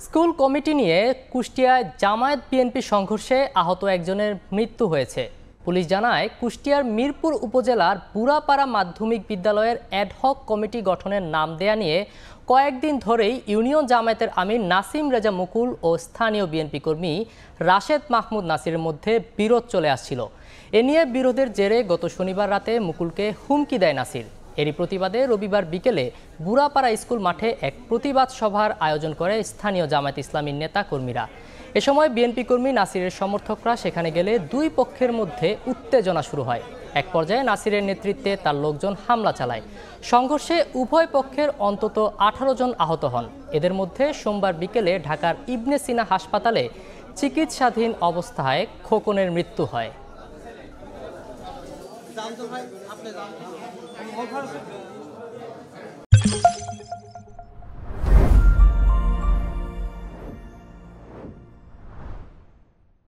School committee নিয়ে কুষ্টিয়ায় Jamaat BNP সংঘর্ষে আহত একজনের মৃত্যু হয়েছে। পুলিশ জানায়, কুষ্টিয়ার মিরপুর উপজেলার বুড়াপাড়া মাধ্যমিক বিদ্যালয়ের অ্যাডহক কমিটি গঠনের নাম দেয়া নিয়ে কয়েকদিন ধরেই ইউনিয়ন জামায়াতের আমির নাসিম রেজা মুকুল ও স্থানীয় বিএনপি কর্মী রাশেদ মাহমুদ নাসিরের মধ্যে বিরোধ চলে আসছিল। এ নিয়ে বিরোধের জেরে গত শনিবার রাতে মুকুলকে হুমকি দেয় নাসির। এরই প্রতিবাদে রবিবার বিকেলে বুড়াপাড়া স্কুল মাঠে এক প্রতিবাদ সভার আয়োজন করে স্থানীয় জামায়াত ইসলামীর নেতা কর্মীরা। এ সময় বিএনপি কর্মী নাসিরের সমর্থকরা সেখানে গেলে দুই পক্ষের মধ্যে উত্তেজনা শুরু হয়। এক পর্যায়ে নাসিরের নেতৃত্বে তার লোকজন হামলা চালায়। সংঘর্ষে উভয় পক্ষের অন্তত 18 জন আহত হন। এদের মধ্যে সোমবার বিকেলে ঢাকার ইবনে সিনা হাসপাতালে চিকিৎসাধীন অবস্থায় খোকনের মৃত্যু হয়।